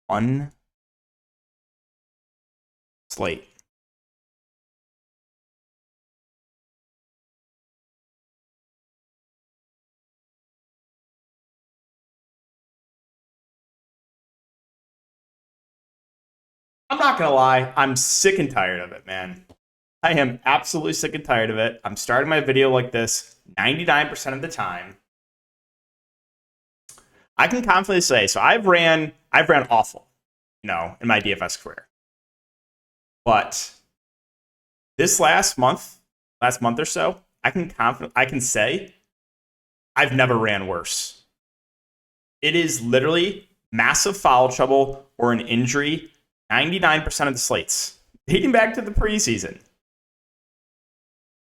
One slate. I'm not gonna lie, I'm sick and tired of it, man. I am absolutely sick and tired of it. I'm starting my video like this 99% of the time. I can confidently say, so I've ran awful, in my DFS career. But this last month or so, I can say I've never ran worse. It is literally massive foul trouble or an injury 99% of the slates, dating back to the preseason.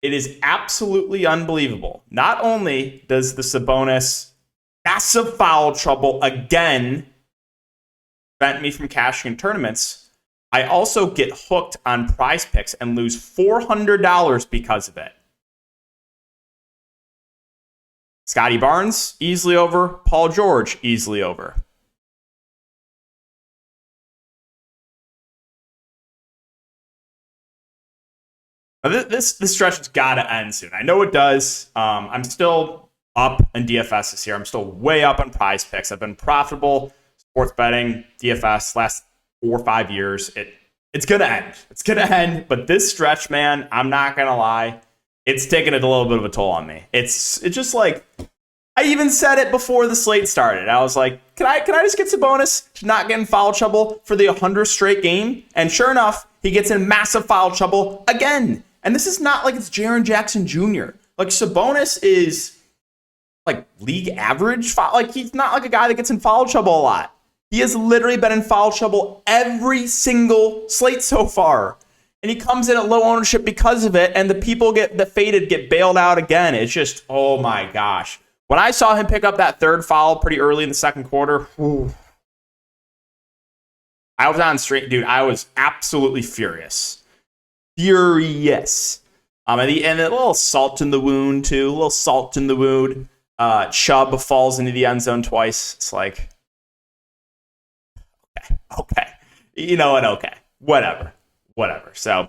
It is absolutely unbelievable. Not only does the Sabonis massive foul trouble again prevent me from cashing in tournaments, I also get hooked on Prize Picks and lose $400 because of it. Scotty Barnes, easily over. Paul George, easily over. This stretch has got to end soon. I know it does. I'm still up in DFS this year. I'm still way up on Prize Picks. I've been profitable sports betting, DFS, last 4 or 5 years. It's going to end. It's going to end. But this stretch, man, I'm not going to lie, it's taken a little bit of a toll on me. It's just like, I even said it before the slate started. I was like, can I just get Sabonis to not get in foul trouble for the 100th straight game? And sure enough, he gets in massive foul trouble again. And this is not like it's Jaren Jackson Jr. Like, Sabonis is like league average. Like, he's not like a guy that gets in foul trouble a lot. He has literally been in foul trouble every single slate so far. And he comes in at low ownership because of it. And the people that faded get bailed out again. It's just, oh my gosh. When I saw him pick up that third foul pretty early in the second quarter, I was on straight, dude. I was absolutely furious. Furious. And a little salt in the wound, too. A little salt in the wound. Chubb falls into the end zone twice. It's like, okay. You know what? Okay. Whatever. So,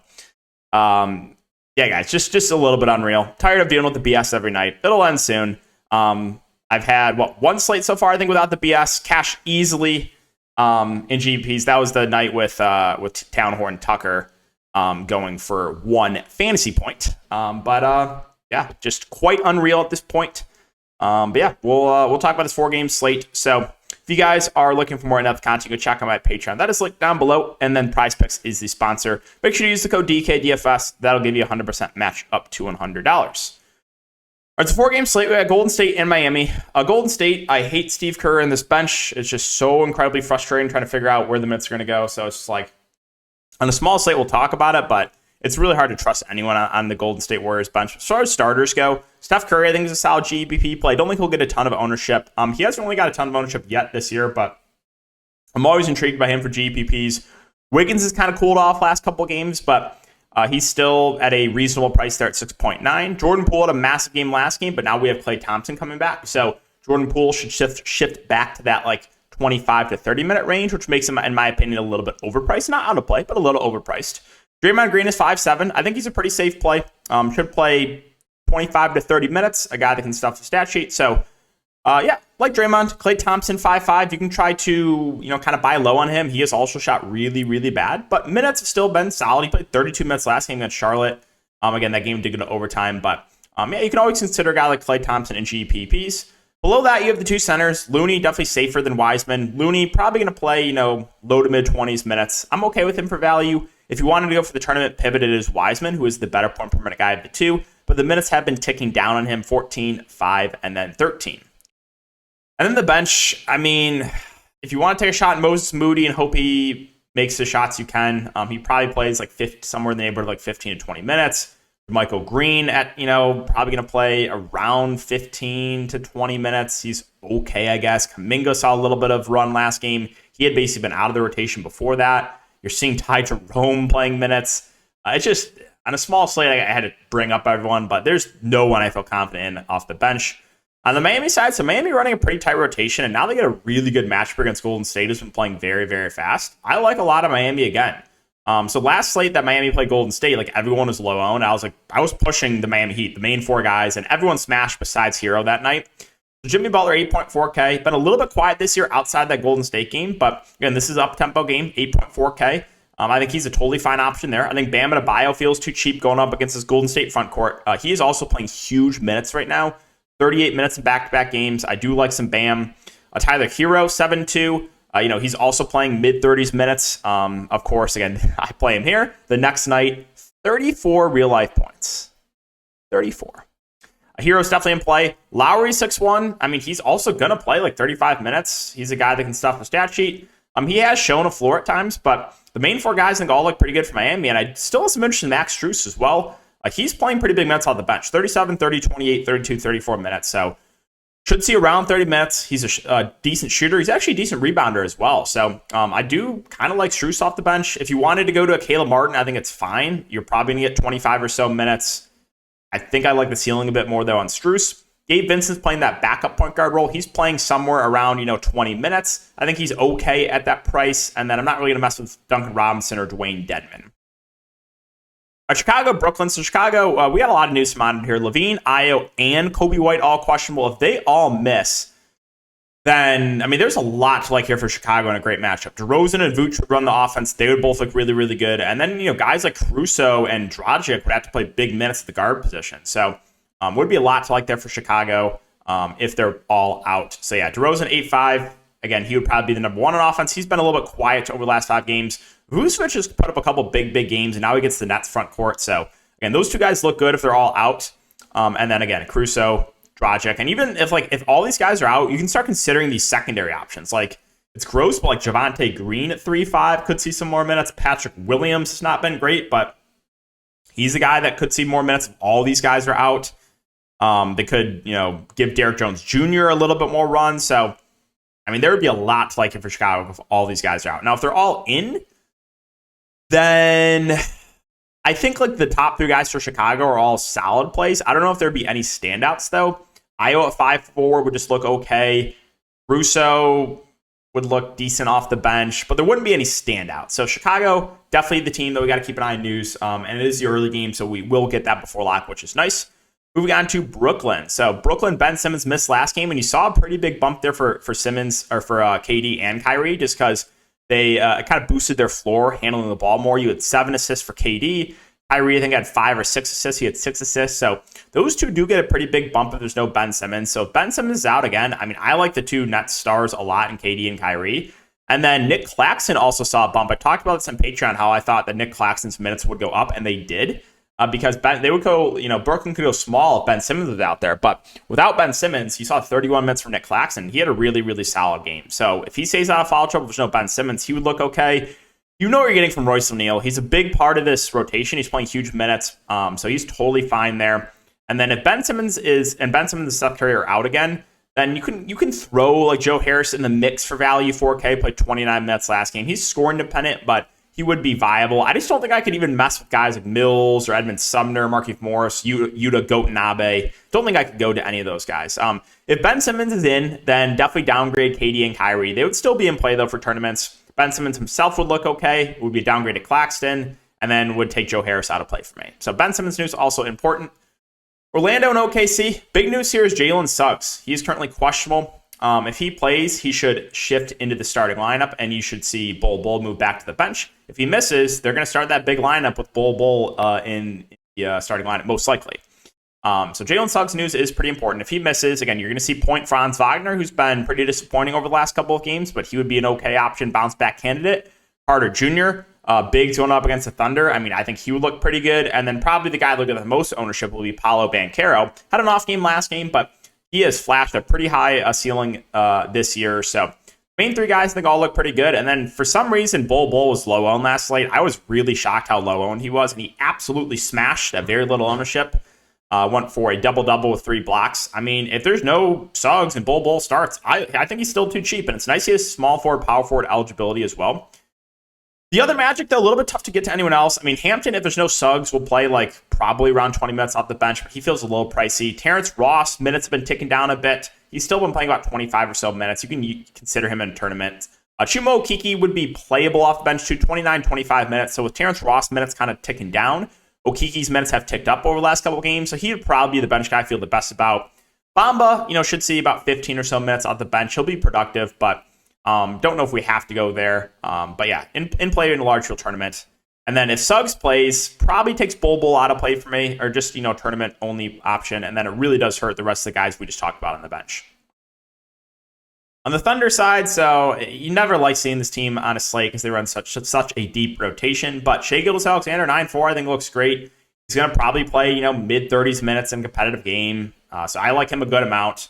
yeah, guys, just a little bit unreal. Tired of dealing with the BS every night. It'll end soon. I've had, one slate so far, I think, without the BS. Cash easily in GPs. That was the night with Townhorn Tucker. Going for 1 fantasy point. Yeah, just quite unreal at this point. But yeah, we'll talk about this 4-game slate. So if you guys are looking for more in-depth content, go check out my Patreon. That is linked down below. And then Prize Picks is the sponsor. Make sure to use the code DKDFS. That'll give you a 100% match up to $100. All right, it's a 4-game slate. We got Golden State and Miami. Golden State, I hate Steve Kerr and this bench. It's just so incredibly frustrating trying to figure out where the minutes are going to go. So it's just like, on a small slate, we'll talk about it, but it's really hard to trust anyone on the Golden State Warriors bench. As far as starters go, Steph Curry, I think, is a solid GPP play. I don't think he'll get a ton of ownership. He hasn't really got a ton of ownership yet this year, but I'm always intrigued by him for GPPs. Wiggins has kind of cooled off last couple of games, but he's still at a reasonable price there at 6.9. Jordan Poole had a massive game last game, but now we have Klay Thompson coming back. So Jordan Poole should shift back to that, like, 25 to 30 minute range, which makes him, in my opinion, a little bit overpriced. Not out of play, but a little overpriced. Draymond Green is 5'7". I think he's a pretty safe play. Should play 25 to 30 minutes, a guy that can stuff the stat sheet. So Yeah, like Draymond, Klay Thompson, 5'5". You can try to, kind of buy low on him. He has also shot really, really bad, but minutes have still been solid. He played 32 minutes last game against Charlotte. Again, that game did go to overtime, but yeah, you can always consider a guy like Klay Thompson in GPPs. Below that, you have the two centers. Looney, definitely safer than Wiseman. Looney, probably going to play, low to mid-20s minutes. I'm okay with him for value. If you wanted to go for the tournament pivot, it is Wiseman, who is the better point per minute guy of the two, but the minutes have been ticking down on him, 14, 5, and then 13. And then the bench, I mean, if you want to take a shot at Moses Moody and hope he makes the shots you can, he probably plays like somewhere in the neighborhood of like 15 to 20 minutes. Michael Green at, probably going to play around 15 to 20 minutes. He's okay, I guess. Kuminga saw a little bit of run last game. He had basically been out of the rotation before that. You're seeing Ty Jerome playing minutes. It's just, on a small slate, I had to bring up everyone, but there's no one I feel confident in off the bench. On the Miami side, so Miami running a pretty tight rotation, and now they get a really good matchup against Golden State, who's been playing very, very fast. I like a lot of Miami again. So last slate that Miami played Golden State, like everyone was low owned. I was pushing the Miami Heat, the main four guys, and everyone smashed besides Hero that night. So Jimmy Butler, 8.4K. Been a little bit quiet this year outside that Golden State game, but again, this is up-tempo game, 8.4K. I think he's a totally fine option there. I think Bam Adebayo feels too cheap going up against his Golden State front court. He is also playing huge minutes right now, 38 minutes in back-to-back games. I do like some Bam. Tyler Hero, 7-2. He's also playing mid-30s minutes. Of course, again, I play him here. The next night, 34 real-life points. 34. Hero's definitely in play. Lowry, 6'1". I mean, he's also going to play like 35 minutes. He's a guy that can stuff the stat sheet. He has shown a floor at times, but the main four guys I think all look pretty good for Miami, and I still have some interest in Max Strus as well. He's playing pretty big minutes on the bench. 37, 30, 28, 32, 34 minutes, so should see around 30 minutes. He's a decent shooter. He's actually a decent rebounder as well. So I do kind of like Strus off the bench. If you wanted to go to a Caleb Martin, I think it's fine. You're probably going to get 25 or so minutes. I think I like the ceiling a bit more, though, on Strus. Gabe Vincent's playing that backup point guard role. He's playing somewhere around, 20 minutes. I think he's okay at that price. And then I'm not really going to mess with Duncan Robinson or Dwayne Dedmon. Chicago, Brooklyn. So Chicago, we got a lot of news from on here. Levine, Ayo, and Kobe White all questionable. If they all miss, then, there's a lot to like here for Chicago in a great matchup. DeRozan and Vooch would run the offense. They would both look really, really good. And then, guys like Caruso and Dragic would have to play big minutes at the guard position. So would be a lot to like there for Chicago if they're all out. So yeah, DeRozan, 8'5". Again, he would probably be the number one on offense. He's been a little bit quiet over the last 5 games. Vucevic has put up a couple big games, and now he gets the Nets front court. So, again, those two guys look good if they're all out. And then, again, Caruso, Dragic. And even if all these guys are out, you can start considering these secondary options. Like, it's gross, but like Javonte Green at 3'5" could see some more minutes. Patrick Williams has not been great, but he's a guy that could see more minutes if all these guys are out. They could, give Derrick Jones Jr. a little bit more run. So, there would be a lot to like it for Chicago if all these guys are out. Now, if they're all in, then I think like the top 3 guys for Chicago are all solid plays. I don't know if there'd be any standouts, though. Ayo at 5'4" would just look okay. Russo would look decent off the bench, but there wouldn't be any standouts. So Chicago, definitely the team that we got to keep an eye on news. And it is the early game, so we will get that before lock, which is nice. Moving on to Brooklyn. So Brooklyn, Ben Simmons missed last game, and you saw a pretty big bump there for Simmons or for KD and Kyrie, just because they kind of boosted their floor handling the ball more. You had 7 assists for KD. Kyrie, I think, had 5 or 6 assists. He had 6 assists. So those two do get a pretty big bump if there's no Ben Simmons. So if Ben Simmons is out again, I like the two Nets stars a lot in KD and Kyrie. And then Nick Claxton also saw a bump. I talked about this on Patreon, how I thought that Nick Claxton's minutes would go up, and they did. Because they would go, Brooklyn could go small if Ben Simmons was out there. But without Ben Simmons, you saw 31 minutes from Nick Claxton. He had a really, really solid game. So if he stays out of foul trouble, there's no Ben Simmons, he would look okay. You know what you're getting from Royce O'Neal. He's a big part of this rotation. He's playing huge minutes. So he's totally fine there. And then if Ben Simmons and Seth Curry are out again, then you can throw like Joe Harris in the mix for value. 4K, played 29 minutes last game. He's scoring dependent, but he would be viable. I just don't think I could even mess with guys like Mills or Edmund Sumner, Markieff Morris, Yuta Watanabe. Don't think I could go to any of those guys. If Ben Simmons is in, then definitely downgrade KD and Kyrie. They would still be in play, though, for tournaments. Ben Simmons himself would look okay. It would be a downgrade to Claxton, and then would take Joe Harris out of play for me. So Ben Simmons news also important. Orlando and OKC. Big news here is Jalen Suggs. He is currently questionable. If he plays, he should shift into the starting lineup, and you should see Bol move back to the bench. If he misses, they're going to start that big lineup with Bol in the starting lineup, most likely. So Jalen Suggs news is pretty important. If he misses, again, you're going to see Point Franz Wagner, who's been pretty disappointing over the last couple of games, but he would be an okay option, bounce back candidate. Carter Jr., big going up against the Thunder. I mean, I think he would look pretty good. And then probably the guy looking at the most ownership will be Paolo Banchero. Had an off game last game, but he has flashed a pretty high ceiling this year. So main three guys I think all look pretty good. And then for some reason, Bol was low owned last slate. I was really shocked how low owned he was, and he absolutely smashed at very little ownership. Went for a double-double with 3 blocks. I mean, if there's no Suggs and Bol starts, I think he's still too cheap. And it's nice he has small forward, power forward eligibility as well. The other Magic, though, a little bit tough to get to anyone else. I mean, Hampton, if there's no Suggs, will play like probably around 20 minutes off the bench, but he feels a little pricey. Terrence Ross, minutes have been ticking down a bit. He's still been playing about 25 or so minutes. You can consider him in a tournament. Chuma Okeke would be playable off the bench to 29, 25 minutes. So with Terrence Ross minutes kind of ticking down, Okeke's minutes have ticked up over the last couple of games, so he would probably be the bench guy I feel the best about. Bamba, should see about 15 or so minutes off the bench. He'll be productive, but don't know if we have to go there. But yeah, in play in a large field tournament. And then if Suggs plays, probably takes Bol out of play for me, or just, tournament only option. And then it really does hurt the rest of the guys we just talked about on the bench. On the Thunder side, so you never like seeing this team on a slate because they run such a deep rotation. But Shai Gilgeous-Alexander, 9-4, I think looks great. He's going to probably play, mid-30s minutes in a competitive game. So I like him a good amount.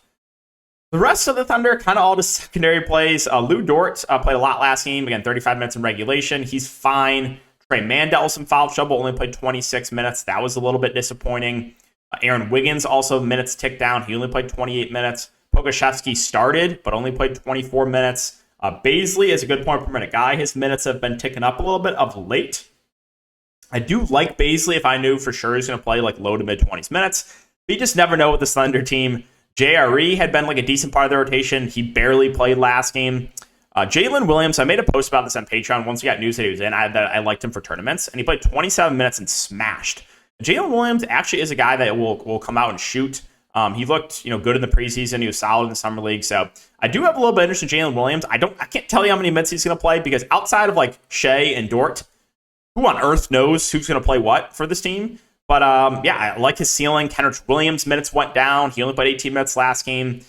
The rest of the Thunder, kind of all just secondary plays. Lou Dort played a lot last game. Again, 35 minutes in regulation. He's fine. Trey Mandel, some foul trouble, only played 26 minutes. That was a little bit disappointing. Aaron Wiggins, also minutes ticked down. He only played 28 minutes. Pokusevski started, but only played 24 minutes. Baisley is a good point per minute guy. His minutes have been ticking up a little bit of late. I do like Baisley if I knew for sure he's going to play like low to mid 20s minutes. But you just never know with this Thunder team. JRE had been like a decent part of the rotation. He barely played last game. Jalen Williams, I made a post about this on Patreon once we got news that he was in. I liked him for tournaments, and he played 27 minutes and smashed. Jalen Williams actually is a guy that will come out and shoot. He looked, good in the preseason. He was solid in the summer league. So I do have a little bit of interest in Jalen Williams. I can't tell you how many minutes he's going to play because outside of like Shai and Dort, who on earth knows who's going to play what for this team? But yeah, I like his ceiling. Kenrich Williams' minutes went down. He only played 18 minutes last game.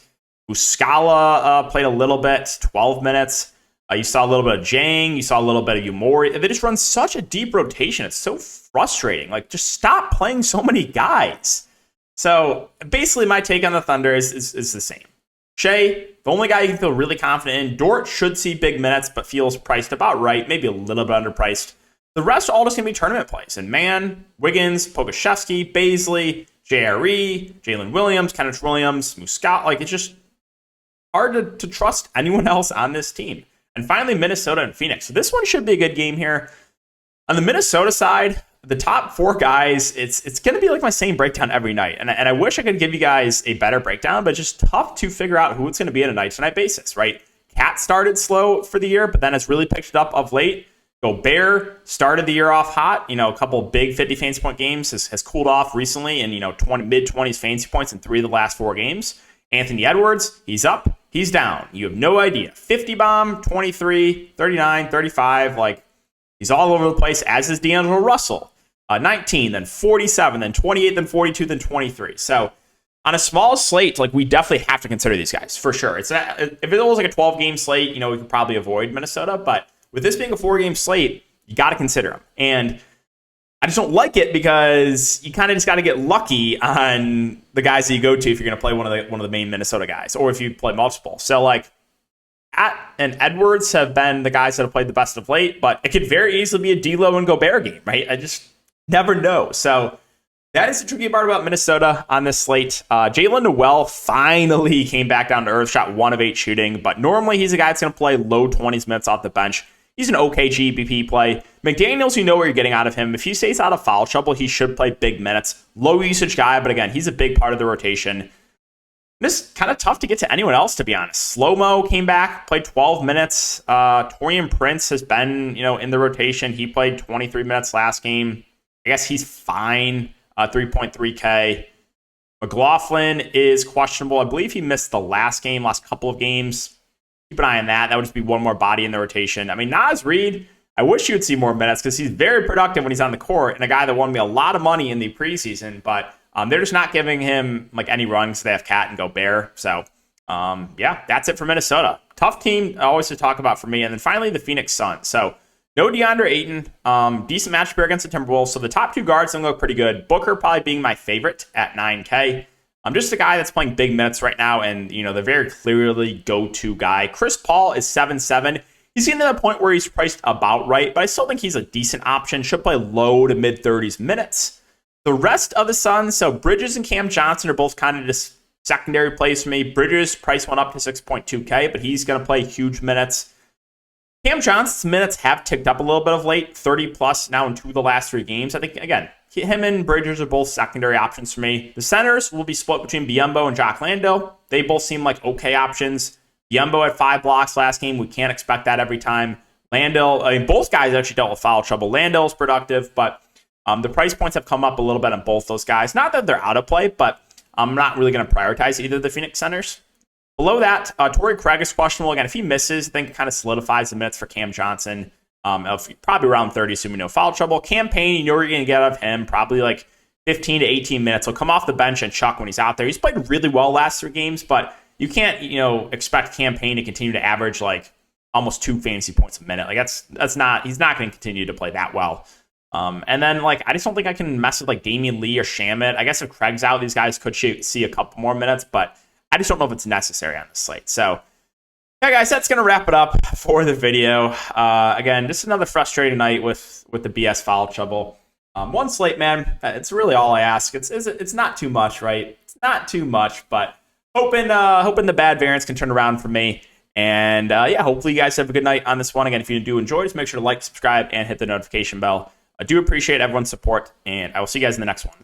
Muscala played a little bit, 12 minutes. You saw a little bit of Jang. You saw a little bit of Umori. They just run such a deep rotation. It's so frustrating. Like, just stop playing so many guys. So basically my take on the Thunder is the same. Shai, the only guy you can feel really confident in. Dort should see big minutes, but feels priced about right, maybe a little bit underpriced. The rest are all just going to be tournament plays. And man, Wiggins, Pokusevski, Baisley, JRE, Jalen Williams, Kenneth Williams, Muscat. Like, it's just hard to trust anyone else on this team. And finally, Minnesota and Phoenix. So this one should be a good game here. On the Minnesota side, the top 4 guys, it's going to be like my same breakdown every night. And I wish I could give you guys a better breakdown, but it's just tough to figure out who it's going to be on a night-to-night basis, right? Cat started slow for the year, but then has really picked it up of late. Gobert started the year off hot. A couple big 50 fantasy point games has cooled off recently and, mid-20s fantasy points in 3 of the last 4 games. Anthony Edwards, he's up, he's down. You have no idea. 50 bomb, 23, 39, 35. Like, he's all over the place, as is D'Angelo Russell. 19, then 47, then 28, then 42, then 23. So on a small slate, like, we definitely have to consider these guys for sure. If it was like a 12-game slate, we could probably avoid Minnesota. But with this being a 4-game slate, you got to consider them. And I just don't like it because you kind of just got to get lucky on the guys that you go to if you're going to play one of the main Minnesota guys, or if you play multiple. So like, At and Edwards have been the guys that have played the best of late, but it could very easily be a D'Lo and Gobert game, right? I just never know. So that is the tricky part about Minnesota on this slate. Jalen Noel finally came back down to earth, shot 1 of 8 shooting, but normally he's a guy that's going to play low 20s minutes off the bench. He's an okay GPP play. McDaniels, you know where you're getting out of him. If he stays out of foul trouble, he should play big minutes. Low usage guy, but again, he's a big part of the rotation. This kind of tough to get to anyone else, to be honest. Slow-Mo came back, played 12 minutes. Taurean Prince has been, in the rotation. He played 23 minutes last game. I guess he's fine. 3.3K. McLaughlin is questionable. I believe he missed the last couple of games. Keep an eye on that. That would just be one more body in the rotation. I mean, Naz Reid, I wish you would see more minutes because he's very productive when he's on the court and a guy that won me a lot of money in the preseason, but they're just not giving him like any runs. They have Cat and Gobert. So, yeah, that's it for Minnesota. Tough team always to talk about for me. And then finally, the Phoenix Suns. So, no DeAndre Ayton. Decent matchup here against the Timberwolves. So, the top two guards don't look pretty good. Booker probably being my favorite at 9K. I'm just a guy that's playing big minutes right now, and, you know, the very clearly go-to guy. Chris Paul is 7-7. He's getting to the point where he's priced about right, but I still think he's a decent option. Should play low to mid-30s minutes. The rest of the Suns, so Bridges and Cam Johnson are both kind of just secondary plays for me. Bridges price went up to 6.2K, but he's going to play huge minutes. Cam Johnson's minutes have ticked up a little bit of late, 30 plus now in 2 of the last 3 games. I think, again, him and Bridges are both secondary options for me. The centers will be split between Biyombo and Jock Landale. They both seem like okay options. Biyombo had 5 blocks last game. We can't expect that every time. Landale, I mean, both guys actually dealt with foul trouble. Landale's productive, but the price points have come up a little bit on both those guys. Not that they're out of play, but I'm not really going to prioritize either of the Phoenix centers. Below that, Torrey Craig is questionable. Again, if he misses, I think it kind of solidifies the minutes for Cam Johnson. Probably around 30, assuming no foul trouble. Cam Payne, you know what you're going to get out of him. Probably like 15 to 18 minutes. He'll come off the bench and chuck when he's out there. He's played really well last 3 games, but you can't, expect Cam Payne to continue to average like almost 2 fantasy points a minute. Like that's not, he's not going to continue to play that well. And then like, I just don't think I can mess with like Damian Lee or Shamet. I guess if Craig's out, these guys could see a couple more minutes, but I just don't know if it's necessary on the slate. So yeah, guys, that's going to wrap it up for the video. Again, just another frustrating night with the BS foul trouble. One slate, man, it's really all I ask. It's not too much, right? It's not too much, but hoping the bad variance can turn around for me. And yeah, hopefully you guys have a good night on this one. Again, if you do enjoy, just make sure to like, subscribe, and hit the notification bell. I do appreciate everyone's support, and I will see you guys in the next one.